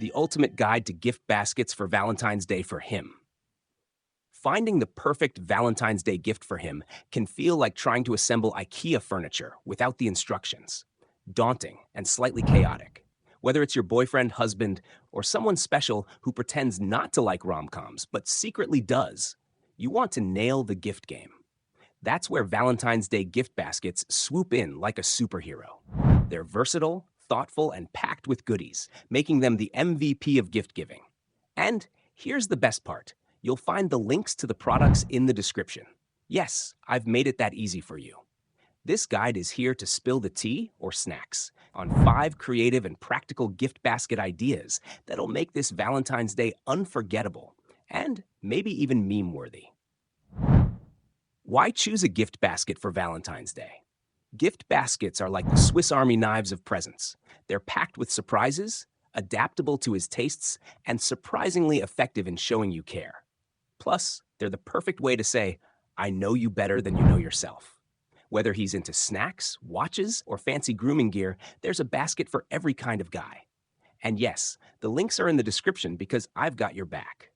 the ultimate guide to gift baskets for Valentine's Day for him. Finding the perfect Valentine's Day gift for him can feel like trying to assemble IKEA furniture without the instructions. Daunting and slightly chaotic. Whether it's your boyfriend, husband, or someone special who pretends not to like rom-coms but secretly does, you want to nail the gift game. That's where Valentine's Day gift baskets swoop in like a superhero. They're versatile, thoughtful, and packed with goodies, making them the MVP of gift giving. And here's the best part. You'll find the links to the products in the description. Yes, I've made it that easy for you. This guide is here to spill the tea or snacks on 5 creative and practical gift basket ideas that'll make this Valentine's Day unforgettable and maybe even meme-worthy. Why choose a gift basket for Valentine's Day? Gift baskets are like the Swiss Army knives of presents. They're packed with surprises, adaptable to his tastes, and surprisingly effective in showing you care. Plus, they're the perfect way to say, I know you better than you know yourself. Whether he's into snacks, watches, or fancy grooming gear, there's a basket for every kind of guy. And yes, the links are in the description because I've got your back.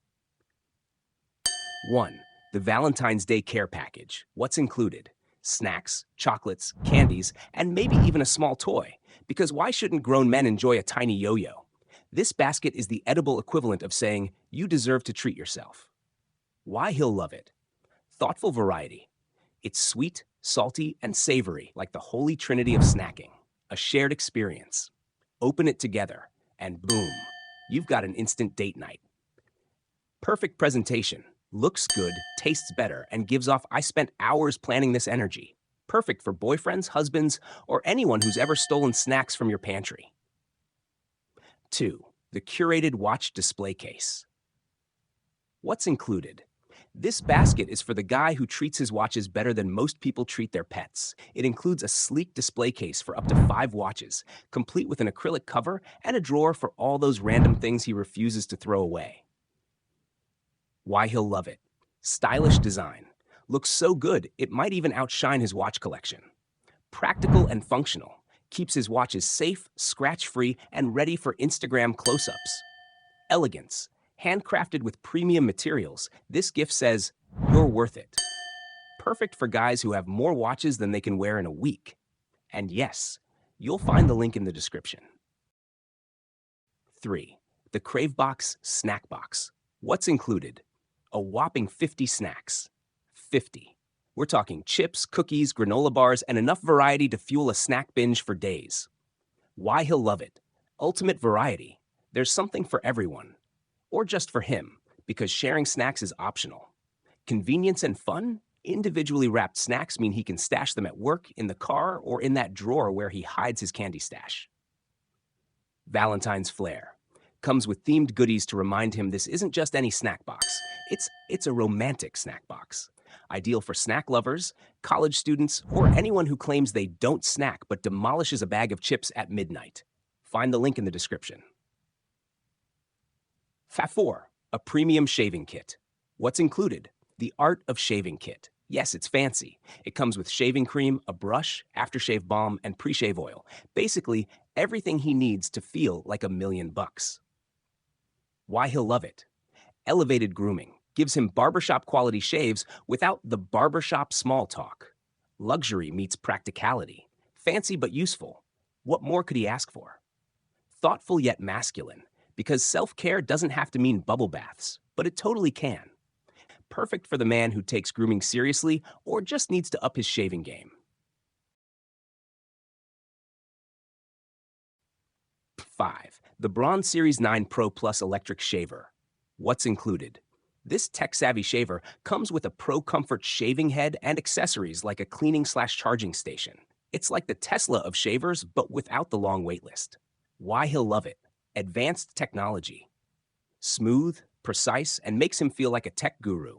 1. The Valentine's Day Care Package. What's included? Snacks, chocolates, candies, and maybe even a small toy. Because why shouldn't grown men enjoy a tiny yo-yo? This basket is the edible equivalent of saying, you deserve to treat yourself. Why he'll love it. Thoughtful variety. It's sweet, salty, and savory, like the holy trinity of snacking. A shared experience. Open it together, and boom, you've got an instant date night. Perfect presentation. Looks good, tastes better, and gives off I spent hours planning this energy. Perfect for boyfriends, husbands, or anyone who's ever stolen snacks from your pantry. 2. The curated watch display case. What's included? This basket is for the guy who treats his watches better than most people treat their pets. It includes a sleek display case for up to 5 watches, complete with an acrylic cover and a drawer for all those random things he refuses to throw away. Why he'll love it. Stylish design. Looks so good, it might even outshine his watch collection. Practical and functional. Keeps his watches safe, scratch-free, and ready for Instagram close-ups. Elegance. Handcrafted with premium materials, this gift says, you're worth it. Perfect for guys who have more watches than they can wear in a week. And yes, you'll find the link in the description. 3. The Crave Box Snack Box. What's included? A whopping 50 snacks. 50. We're talking chips, cookies, granola bars, and enough variety to fuel a snack binge for days. Why he'll love it. Ultimate variety. There's something for everyone. Or just for him, because sharing snacks is optional. Convenience and fun? Individually wrapped snacks mean he can stash them at work, in the car, or in that drawer where he hides his candy stash. Valentine's Flair. Comes with themed goodies to remind him this isn't just any snack box. It's a romantic snack box. Ideal for snack lovers, college students, or anyone who claims they don't snack but demolishes a bag of chips at midnight. Find the link in the description. 4. A premium shaving kit. What's included? The Art of Shaving Kit. Yes, it's fancy. It comes with shaving cream, a brush, aftershave balm, and pre-shave oil. Basically, everything he needs to feel like $1,000,000. Why he'll love it. Elevated grooming. Gives him barbershop quality shaves without the barbershop small talk. Luxury meets practicality. Fancy but useful. What more could he ask for? Thoughtful yet masculine. Because self-care doesn't have to mean bubble baths, but it totally can. Perfect for the man who takes grooming seriously or just needs to up his shaving game. 5. The Braun Series 9 Pro Plus Electric Shaver. What's included? This tech-savvy shaver comes with a Pro Comfort shaving head and accessories like a cleaning/charging station. It's like the Tesla of shavers, but without the long waitlist. Why he'll love it. Advanced technology. Smooth, precise, and makes him feel like a tech guru.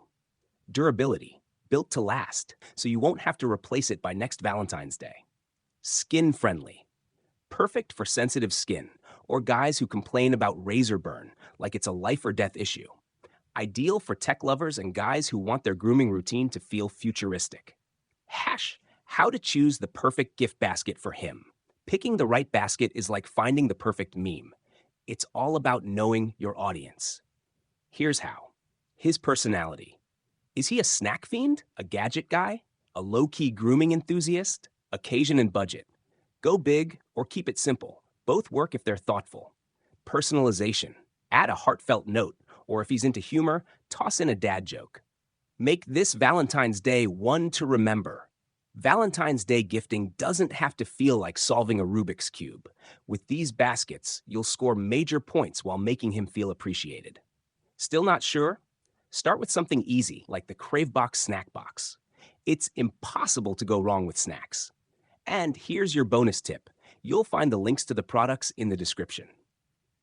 Durability. Built to last, so you won't have to replace it by next Valentine's Day. Skin-friendly. Perfect for sensitive skin, or guys who complain about razor burn like it's a life-or-death issue. Ideal for tech lovers and guys who want their grooming routine to feel futuristic. How to choose the perfect gift basket for him. Picking the right basket is like finding the perfect meme. It's all about knowing your audience. Here's how. His personality. Is he a snack fiend, a gadget guy, a low-key grooming enthusiast, occasion and budget? Go big or keep it simple. Both work if they're thoughtful. Personalization. Add a heartfelt note, or if he's into humor, toss in a dad joke. Make this Valentine's Day one to remember. Valentine's Day gifting doesn't have to feel like solving a Rubik's Cube. With these baskets, you'll score major points while making him feel appreciated. Still not sure? Start with something easy like the Crave Box Snack Box. It's impossible to go wrong with snacks. And here's your bonus tip. You'll find the links to the products in the description.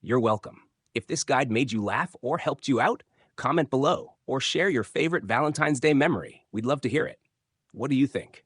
You're welcome. If this guide made you laugh or helped you out, comment below or share your favorite Valentine's Day memory. We'd love to hear it. What do you think?